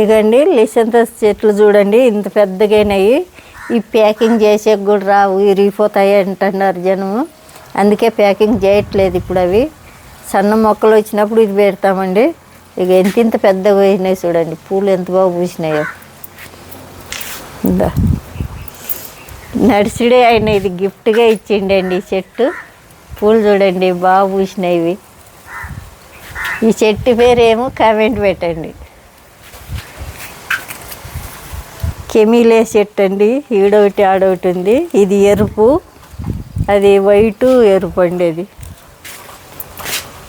ఇగండి లిసంతస్ చెట్లు చూడండి ఇంత పెద్దగైనాయి. ఈ ప్యాకింగ్ చేసే కూడా రావు, ఇరిగిపోతాయి అంటున్నారు జనము. అందుకే ప్యాకింగ్ చేయట్లేదు ఇప్పుడు. అవి సన్న మొక్కలు వచ్చినప్పుడు ఇది పెడతామండి. ఇక ఇంత పెద్దగా అయినాయి చూడండి, పూలు ఎంత బాగా పూసినాయో. నర్సరీ ఆయన ఇది గిఫ్ట్గా ఇచ్చిండండి ఈ చెట్టు. పూలు చూడండి బాగా పూసినాయి. ఈ చెట్టు పేరేమో కామెంట్ పెట్టండి. కెమిలే చెట్టు అండి, ఈడొకటి ఆడొకటి ఉంది. ఇది ఎరుపు, అది వైటు ఎరుపు అండి. అది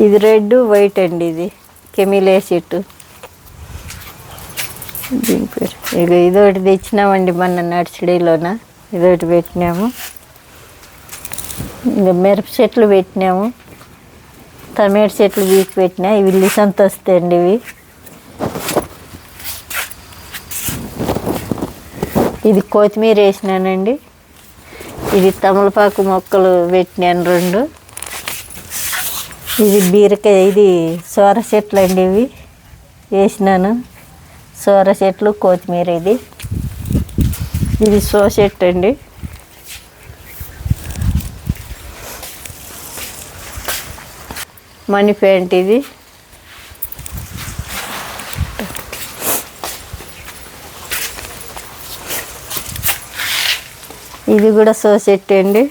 ఇది రెడ్ వైట్ అండి. ఇది కెమిలే చెట్టు దీని పేరు. ఇక ఇదొకటి తెచ్చినామండి మన నర్సరీలోన, ఇదొకటి పెట్టినాము. ఇంకా మిరప చెట్లు పెట్టినాము, టమాటో చెట్లు వీకి పెట్టినా. ఇవి లిసంతస్ అండి. ఇవి ఇది కొత్తిమీర వేసినానండి. ఇది తమలపాకు మొక్కలు పెట్టినాను 2. ఇది బీరకాయ, ఇది సోర చెట్లు అండి. ఇవి వేసినాను, సోర చెట్లు, కొత్తిమీర. ఇది సో చెట్టు అండి. మనీ ప్యాంట్ ఇది. ఇది కూడా సో చెట్టు అండి.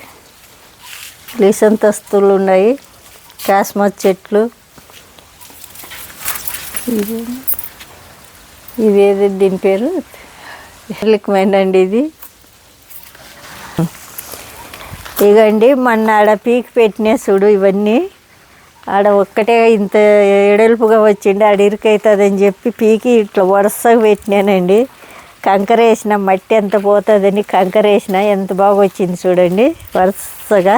లిసంతస్తులు ఉన్నాయి, కాస్మస్ చెట్లు. ఇదేది దీని పేరు అండి. ఇది ఇగండి మొన్న ఆడ పీకి పెట్టినా చూడు. ఇవన్నీ ఆడ ఒక్కటే ఇంత ఎడల్పుగా వచ్చింది, ఆడ ఇరుకవుతుందని చెప్పి పీకి ఇట్లా వరుసగా పెట్టినానండి. కంకర వేసిన, మట్టి ఎంత పోతుందని కంకర వేసిన, ఎంత బాగా వచ్చింది చూడండి వరుసగా.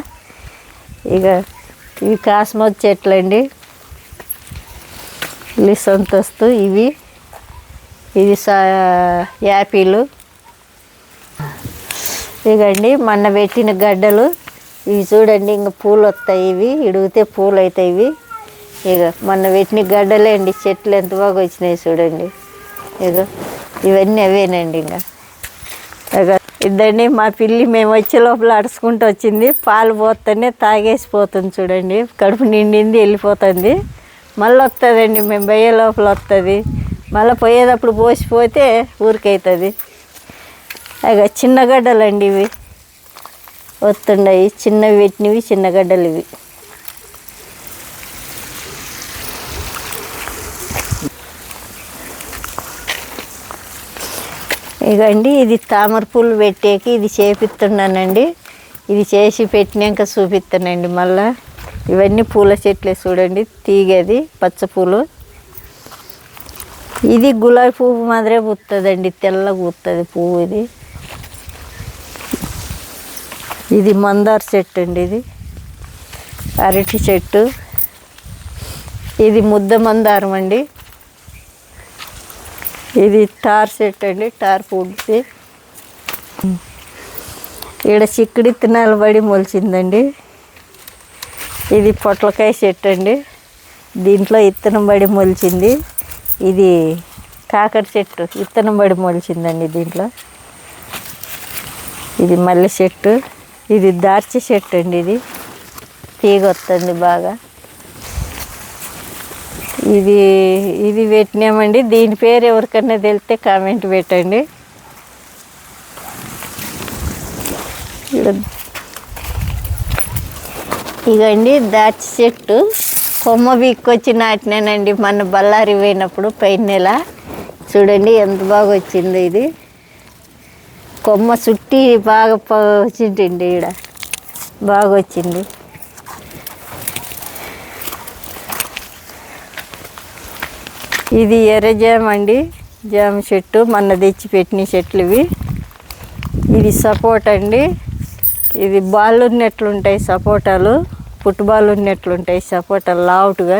ఇక ఇవి కాస్మస్ చెట్లు అండి, లిసంతస్తు. ఇది యాపిల్. ఇగండి మొన్న పెట్టిన గడ్డలు ఇవి చూడండి. ఇంక పూలు వస్తాయి, ఇవి ఇడిగితే పూలు అవుతాయి. ఇవి ఇక మొన్న పెట్టిన గడ్డలే అండి. చెట్లు ఎంత బాగా వచ్చినాయి చూడండి. ఇక ఇవన్నీ అవేనండి. ఇంకా ఇద్దండి మా పిల్లి మేము వచ్చే లోపల అడుచుకుంటూ వచ్చింది. పాలు పోతేనే తాగేసిపోతుంది చూడండి. కడుపు నిండింది, వెళ్ళిపోతుంది. మళ్ళీ వస్తుందండి, మేము పోయే లోపల వస్తుంది. మళ్ళీ పోయేటప్పుడు పోసిపోతే ఊరికవుతుంది. ఇక చిన్న గడ్డలండి ఇవి వస్తుండయి, చిన్నవి పెట్టినవి చిన్న గడ్డలు ఇవి. ఇకండి ఇది తామర పూలు పెట్టేకి ఇది చేపిస్తున్నానండి. ఇది చేసి పెట్టినాక చూపిస్తానండి మళ్ళా. ఇవన్నీ పూల చెట్లే చూడండి, తీగది పచ్చ పూలు. ఇది గులాబీ పువ్వు మాదిరే పూస్తుందండి, తెల్లగా పూస్తుంది పువ్వు. ఇది మందార చెట్టు అండి. ఇది అరటి చెట్టు. ఇది ముద్ద మందారం అండి. ఇది టార్ చెట్టు అండి, టార్ పువ్వుది. ఇక్కడ చిక్కుడు విత్తనాలు పడి మొలిచిందండి. ఇది పొట్లకాయ చెట్టు అండి, దీంట్లో విత్తనం పడి మొలిచింది. ఇది కాకర చెట్టు, విత్తనం పడి మొలిచిందండి దీంట్లో. ఇది మల్లె చెట్టు. ఇది దార్చి చెట్టు అండి. ఇది తీగ వస్తుంది బాగా. ఇది పెట్టినామండి. దీని పేరు ఎవరికన్నా తెలిస్తే కామెంట్ పెట్టండి. ఇదండి దార్చి చెట్టు. కొమ్మ బీక్కొచ్చి నాటినానండి మన బళ్ళారి పోయినప్పుడు పైన నెల. చూడండి ఎంత బాగా వచ్చిందో. ఇది కొమ్మ చుట్టి బాగా వచ్చిందండి, ఈడ బాగా వచ్చింది. ఇది ఎర్ర జామ అండి, జామ చెట్టు. మొన్న తెచ్చి పెట్టిన చెట్లు ఇవి. ఇది సపోటా అండి. ఇది బాళ్ళు ఉన్నట్లుంటాయి సపోటాలు, పుట్టుబాలు ఉన్నట్లుంటాయి సపోటాలు లావుటుగా.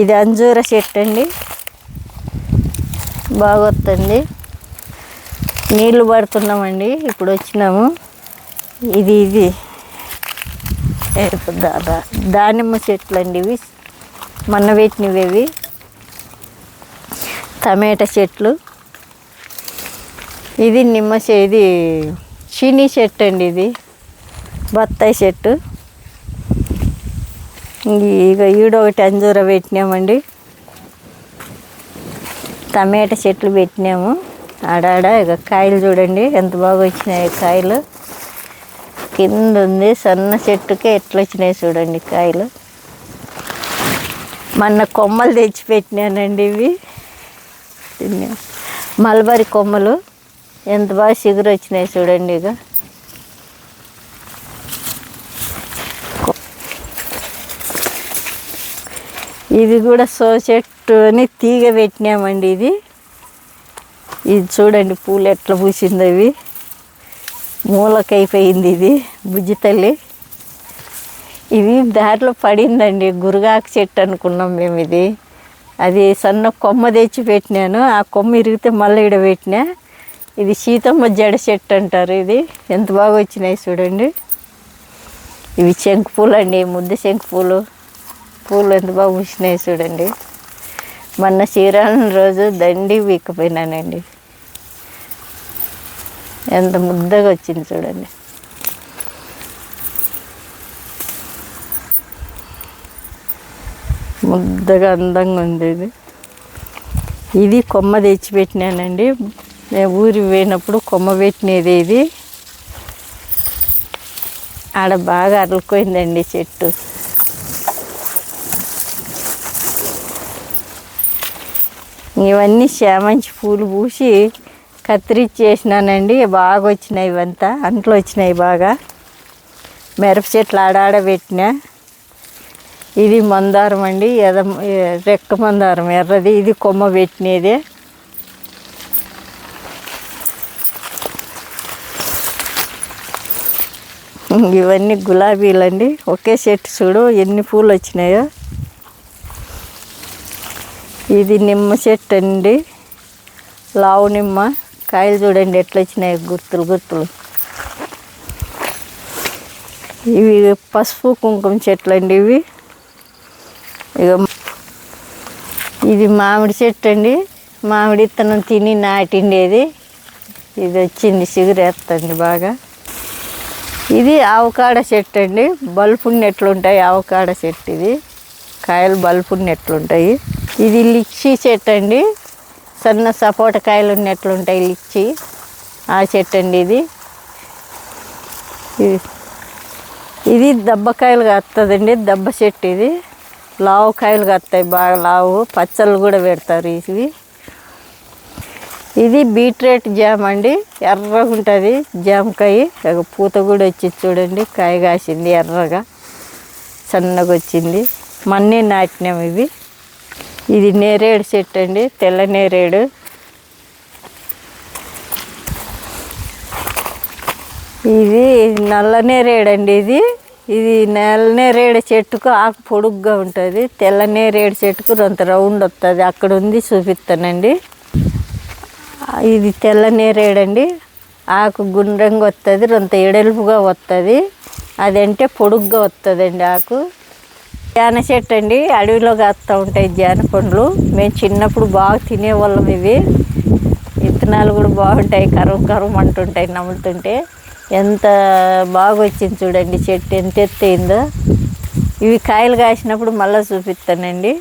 ఇది అంజూర చెట్టు అండి, బాగా వస్తుంది. నీళ్ళు పడుతున్నామండి, ఇప్పుడు వచ్చినాము. ఇది దానిమ్మ చెట్లు అండి. ఇవి మొన్న పెట్టినవి. ఇవి టమాటా చెట్లు. ఇది ఇది చీనీ చెట్టు అండి, ఇది బత్తాయి చెట్టు. ఇక ఈడొకటి అంజూర పెట్టినామండి. టమాటా చెట్లు పెట్టినాము ఆడాడ. ఇక కాయలు చూడండి ఎంత బాగా వచ్చినాయి కాయలు. కింద ఉంది సన్న చెట్టుకే ఎట్లా వచ్చినాయి చూడండి కాయలు. మొన్న కొమ్మలు తెచ్చి పెట్టినానండి. ఇవి మల్బరీ కొమ్మలు ఎంత బాగా చిగురు వచ్చినాయి చూడండి. ఇక ఇది కూడా సో చెట్టు అని తీగ పెట్టినామండి. ఇది చూడండి పూలు ఎట్లా పూసిందో. ఇవి మూలకైపోయింది. ఇది బుజ్జి తల్లి. ఇది దారిలో పడిందండి, గురుగాకు చెట్టు అనుకున్నాం మేము. అది సన్న కొమ్మ తెచ్చి పెట్టినాను. ఆ కొమ్మ ఇరిగితే మళ్ళీ ఈడ పెట్టినా. ఇది సీతమ్మ జడ చెట్టు అంటారు. ఇది ఎంత బాగా వచ్చినాయి చూడండి. ఇవి శంకు పూలు అండి, ముద్ద శంకు పూలు. పూలు ఎంత బాగా పూసినాయి చూడండి. మొన్న శ్రీరామనవమి రోజు దండి వీక్కపోయినానండి. ఎంత ముద్దగా వచ్చింది చూడండి. ముద్దగా అందంగా ఉంది. ఇది కొమ్మ తెచ్చి పెట్టినానండి. నేను ఊరికి పోయినప్పుడు కొమ్మ పెట్టినది. ఇది ఆడ బాగా అరలుకోయిందండి చెట్టు. ఇవన్నీ చామంతి పూలు పూసి కత్తిరించేసినానండి. బాగా వచ్చినాయి. ఇవంతా అంట్లో వచ్చినాయి బాగా. మిరప చెట్లు ఆడాడ పెట్టినా. ఇది మందారం అండి, రెక్క మందారం ఎర్రది. ఇది కొమ్మ పెట్టినదే. ఇవన్నీ గులాబీలండి. ఒకే చెట్టు చూడు ఎన్ని పూలు వచ్చినాయో. ఇది నిమ్మ చెట్టు అండి, లావు నిమ్మ. కాయలు చూడండి ఎట్లా వచ్చినాయి, గుర్తులు గుర్తులు. ఇవి పసుపు కుంకుమ చెట్లు అండి. ఇవి ఇక ఇది మామిడి చెట్టు అండి. మామిడి విత్తనం తిని నాటిండేది. ఇది వచ్చింది, చిగురేస్తుంది బాగా. ఇది ఆవకాడ చెట్టు అండి. బల్పున్నెట్లుంటాయి ఆవకాడ చెట్టు. ఇది కాయలు బల్పున్నెట్లుంటాయి. ఇది లిచ్చి చెట్టు అండి. సన్న సపోటా కాయలు ఉన్నట్లుంటాయి లిచ్చి, ఆ చెట్టు అండి. ఇది దబ్బకాయలు కాస్తుందండి, దబ్బ చెట్టు. ఇది లావు కాయలు కాస్తాయి బాగా లావు. పచ్చళ్ళు కూడా పెడతారు ఇవి. ఇది బీట్రూట్ జామ్ అండి, ఎర్రగా ఉంటుంది జామకాయ. పూత కూడా వచ్చి చూడండి, కాయ కాసింది ఎర్రగా సన్నగా వచ్చింది. మన్నే నాటినాము ఇవి. ఇది నేరేడు చెట్టు అండి, తెల్ల నేరేడు. ఇది నల్ల నేరేడు అండి. ఇది నల్ల నేరేడు చెట్టుకు ఆకు పొడుగ్గా ఉంటుంది. తెల్ల నేరేడు చెట్టుకు కొంత రౌండ్ వస్తుంది. అక్కడ ఉంది, చూపిస్తానండి. ఇది తెల్ల నేరేడు అండి. ఆకు గుండ్రంగా వస్తుంది, కొంత ఎడల్పుగా వస్తుంది. అదంటే పొడుగ్గా వస్తుందండి ఆకు. జాన చెట్టు అండి, అడవిలో కాస్తూ ఉంటాయి జాన పండ్లు. మేము చిన్నప్పుడు బాగా తినేవాళ్ళం. ఇవి విత్తనాలు కూడా బాగుంటాయి, కరువు కరువు అంటుంటాయి నములుతుంటే. ఎంత బాగా వచ్చింది చూడండి చెట్టు, ఎంత ఎత్తయిందో. ఇవి కాయలు కాసినప్పుడు మళ్ళీ చూపిస్తానండి.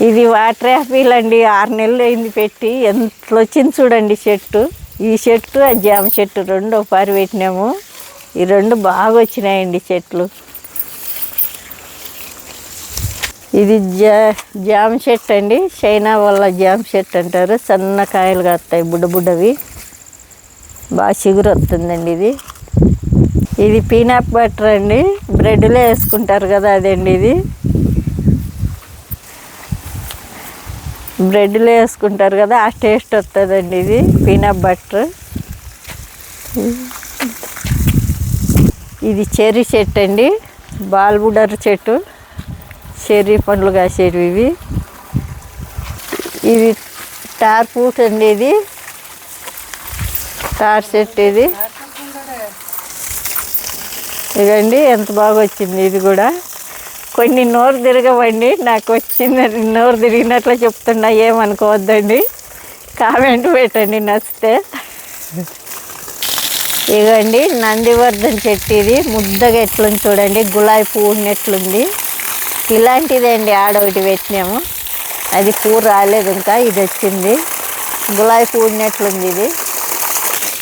ఇది వాటర్ యాపిల్ అండి. 6 నెలలు అయింది పెట్టి. ఎంత వచ్చింది చూడండి చెట్టు. ఈ చెట్టు ఆ జామ చెట్టు రెండు ఒకసారి పెట్టినాము. ఈ రెండు బాగా వచ్చినాయండి చెట్లు. ఇది జామ చెట్టు అండి, చైనా వల్ల జామ చెట్టు అంటారు. సన్న కాయలు కాస్తాయి, బుడ్డవి. బాగా చిగురు వస్తుందండి. ఇది పీనట్ బటర్ అండి, బ్రెడ్లో వేసుకుంటారు కదా, అదండి. ఇది బ్రెడ్లో వేసుకుంటారు కదా, ఆ టేస్ట్ వస్తుందండి. ఇది పీనట్ బటర్. ఇది చెర్రీ చెట్టు అండి, బాల్బుడర్ చెట్టు. చెర్రీ పండ్లు కాసేవి ఇవి. ఇది టార్ ఫ్రూట్ అండి. ఇది టార్ చెట్టు. ఇదండి ఎంత బాగా వచ్చింది. ఇది కూడా కొన్ని నోరు తిరగవండి, నాకు వచ్చింది నోరు తిరిగినట్లు చెప్తున్నా, ఏమనుకోవద్దండి. కామెంట్ పెట్టండి నచ్చితే. ఇగండి నందివర్ధన్ చెట్టు, ఇది ముద్దగా ఎట్లుంది చూడండి, గులాబీ పువ్వు ఉన్నట్లుంది. ఇలాంటిదే అండి ఆడొకటి పెట్టినాము, అది పువ్వు రాలేదు ఇంకా, ఇది వచ్చింది. గులాబీ పువ్వు ఉన్నట్లుంది ఇది.